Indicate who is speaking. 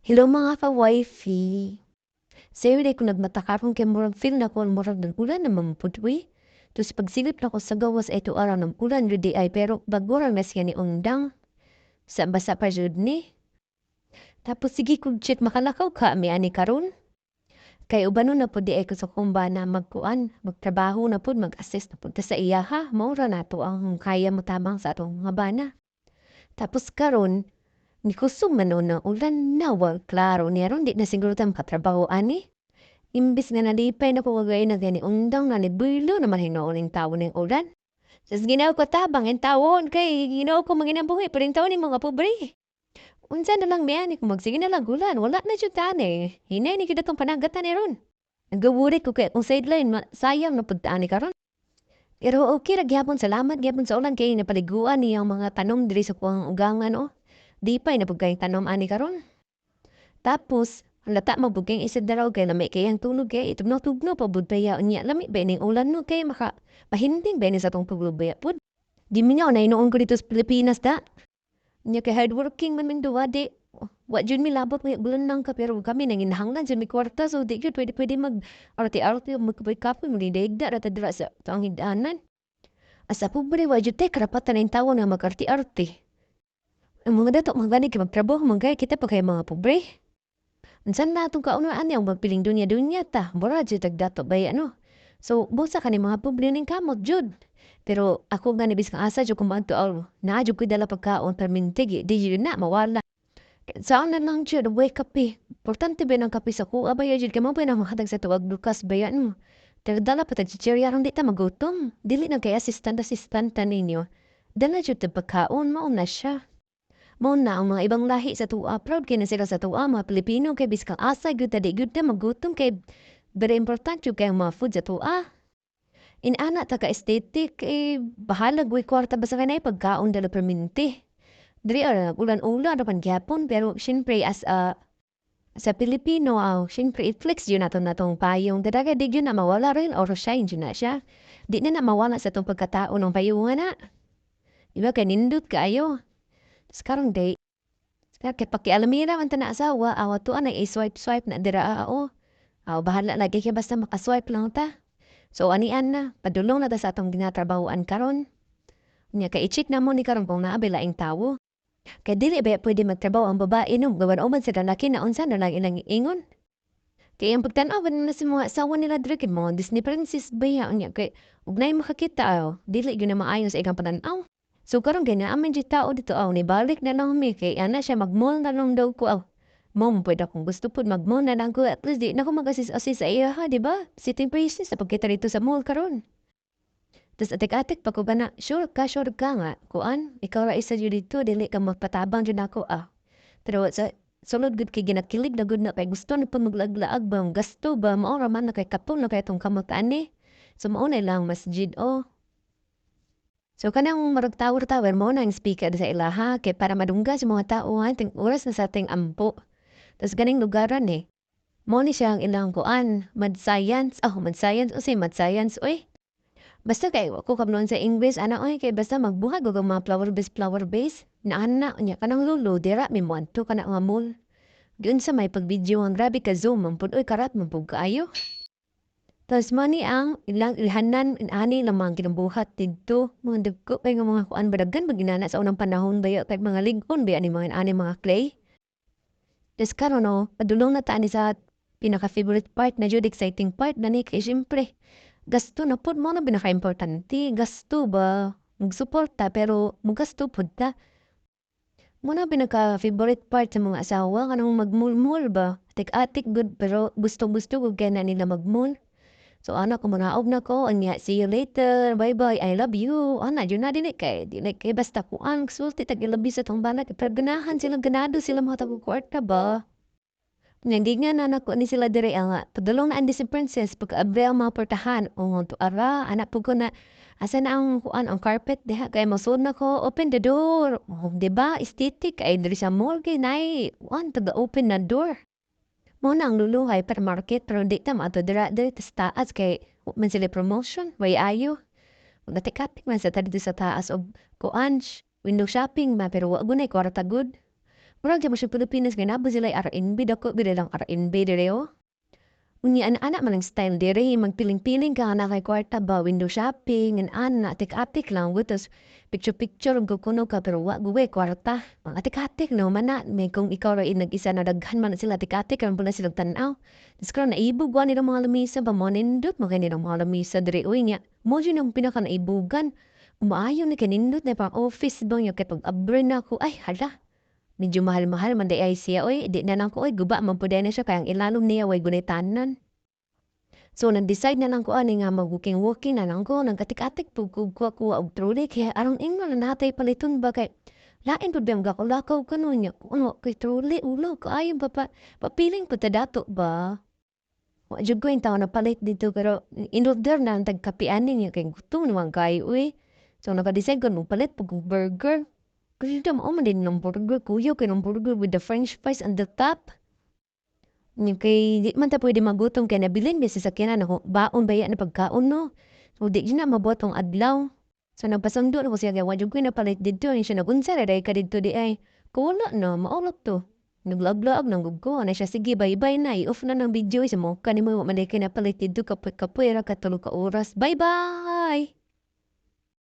Speaker 1: Hello mga ka-wifey. Sa'yo day ko nagmatakaron kay murag feel na ko murag nag-ulan naman pud we. Tapos pagsilip na ko sa gawas ay araw ng ulan jud ay pero bagurang na siya ni undang. Sa basa pa jud ni. Tapos sige kog check makalakaw ka mi ani karon. Kay ubano na pud di ay ko sa kumba na magkuan, magtrabaho na pud, mag-assist na pud ta sa iya ha. Maura na to ang kaya mo tabang sa atong nga bana. Tapos karon ni kusog man na ulan na wal klaro ni aron di na siguro ta makatrabaho ani. Imbis nga nalipay na ko kagaya na gani undang na ni Bilo naman hinoon yung tao ng ulan. Sas ginaw ko tabang yung tawon kay ginaw ko manginambuhi pa rin tao ni mga pobre. Unsa na lang miyan kung magsige na lang gulan wala na jud tani. Hinay ni kita tong panagatan ni ron. Nagawuri ko kay kung sideline sayang na pud ani karon. Pero okay ra gyapon salamat gyapon sa ulan kay napaliguan niyang mga tanom diri sa kuang ugangan oh. Di pa na pud kay tanom ani karon. Tapos halata mabuging isad na raw kay lami kay ang tulog kay itugnaw-tugnaw pa bud baya unya lami ba ning ulan no kay maka mahinding ba ni sa tong paglubaya pud. Di mingaw na inoon ko dito sa Pilipinas da. Nya kay hardworking man min duwa di. Wa jud mi labot may bulan ka pero kami nang inahanglan jud mi kwarta so di jud pwede mag arti-arti magkapay-kapay mo daigda ra ta dira sa ang higdanan. Asa pobre wa jud tay karapatan ng tawo na mag-arti-arti. Ang mga dato mga gani kay magtrabaho mga kita pa kay mga pobre. Unsan na itong kaunaan niya, magpiling dunya-dunya ta. Mura jud tagdato bay ano. So, busa ka ni mga pobre ning kamot jud. Pero ako nga nibis kang asa jud kumanto aw. Na jud ko dala pagkaon permintigi, di jud na mawala. Saan na lang jud way kape. Importante ba ng kape sa kuha ba jud kay mo pa na makadag sa tuwag lukas bayan mo. Dala pa tag chicherya ron di ta magutom. Dili na kay assistant ninyo. Dala jud ta pagkaon mao na siya. Mao na ang mga ibang lahi sa tuwa, proud kay na sila sa tuwa, mga Pilipino kay biskang asa gyud ta di gyud ta magutom kay very important jud kay ang mga food sa tuwa. Inana ta ka aesthetic bahalag way kwarta basta kanay pagkaon dala perminti. Diri ara ulan-ulan ra pan gyapon pero syempre as a sa Pilipino syempre i-flex yun naton natong payong dadaga di yun na mawala rin or shine yun na siya. Di na mawala sa tong pagkatao ng payungan na. Diba kay nindot kaayo. Tapos karong day, kay pakialamira man ta na asawa, awa tuan ay swipe na dira oo. Aw bahala lagi kay basta makaswipe lang ta. So anian na, padulong na ta sa atong ginatrabahoan karon. Nya kay i-check na mo ni karon kung naa laing tawo. Kay dili ba pwede magtrabaho ang babae no, gawan man sa lalaki na unsa na lang ilang ingon. Kay ang pagtan-aw na sa mga asawa nila diri kay mga Disney princess ba ya nya kay ug nay makakita dili gyud na maayo sa ikang patan-aw. So karon kay naaman jud tao dito ni balik na lang mi kay ana siya mag-mall na lang daw ko Mom, pwede akong gusto po mag-mall na lang ko at least di na ko mag-assist sa iya ha, di ba? Sitting princess sa pagkita rito sa mall karon. Tapos atik-atik pa ko ba na, sure ka nga, kuan, ikaw ra isa jud dito, dili ka magpatabang jud ako Pero sa sulod gud kay ginakilig na gud na kay gusto na pa maglaglaag ba, ang gasto ba, mao ra man na kay kapon na kay itong kamot ani. So mao na lang masjid So kanang marag tower mo na ang speaker sa ilaha kay para madungga sa mga tao ha, ting oras na sa ating ampo. Tas ganing lugaran Mo ni siya ang ilang kuan, mad science o say mad science oy. Basta kay ko kabnon sa English ana oy kay basta magbuhat og mga flower base. Na ana nya kanang lulo dira mi mo adto kana nga mall. Diun sa may pag-video ang grabe ka zoom man pud oy karat man pud kaayo. Tas mani ang ilang ilhanan ani lamang kinabuhat didto mga dagko kay nga mga kuan badagan baginana sa unang panahon bayo kay mga ligon ba ani mga clay. Tas karon padulong na ta ni sa pinaka-favorite part na jud exciting part na ni kay siyempre gasto na pud mo na pinaka-importante gasto ba magsuporta pero mogasto pud ta. Mo na pinaka-favorite part sa mga asawa kanang magmulmul ba atik-atik good pero gusto-gusto gud kay na nila magmul. So ana ko manaog na ko anya see you later bye bye I love you ana jud na dili kay basta kuan sulti tag ilabi sa tong bana kay ganahan sila ganado sila mga tago kwarta ba. Hindi nga na nako ni sila dire nga padulong na andi si princess pagka-abre ang mga portahan o to ara anak po ko na asa na ang kuan ang carpet diha kay mosud na ko open the door di ba aesthetic ay diri sa mall kay nay one taga open na door. Mo na ang luluhay per market pero di ta maato dira ta taas kay man sila promotion way ayo. Nagtikatik man sa ta dito sa taas og kuan window shopping ma pero wa gunay kwarta good. Murag gyud mo siya Pilipinas kay nabo sila'y R&B dako gid lang R&B diri oh. Unya ana man ang style diri magpiling-piling ka na kay kwarta ba window shopping and ana atik-atik lang tapos picture-picture ug kuno ka pero wa guwe kwarta. Ang atik-atik no mana may kung ikaw ra nag-isa na daghan man sila atik-atik karon pala sila tan-aw. Dis karon naibog wa nilang mga lamisa ba mo nindot mo kay nilang mga lamisa diri uy nya. Mo jud ang pinaka naibugan. Umaayo ni kanindot na pang office ba nya kay pag abroad na ako ay hala. Medyo mahal-mahal man day ay siya oy, di na nako oy guba man pud na siya kay ang ilalom niya way gunay tanan. So nag-decide na lang ko ani nga mag-walking-walking na lang ko nagkatik-atik pud ko kuha og trolley kaya aron ingon na natay paliton ba kay lain pud biyang gakulakaw kanon nya kuno kay trolley ulo kaayo pa papiling pud ta dato ba. Wa jud ko yung taon na palit dito pero in order na ang tagkapianin niya kay gutom naman kayo uy. So naka-decide ko palit pud kog burger. Kasi ito, mao man din ng burger, kuya, kay ng burger with the french fries on the top. Yung kay, di man ta pwede magutom kay nabilin, bisa sa kinan ako, baon ba yan na pagkaon, no? So, di na mabotong adlaw. So, nagpasundo na ko siya, kaya wadyo ko napalit dito, yung siya nagunsa, raday ka dito di ay, kuwala na, maulot to. Naglag-lag ng gugko, na siya, sige, bye-bye na, i-off na ng video, isa mo, kanimo, maday ka napalit dito, kapoy-kapoy, katulog ka oras, bye-bye!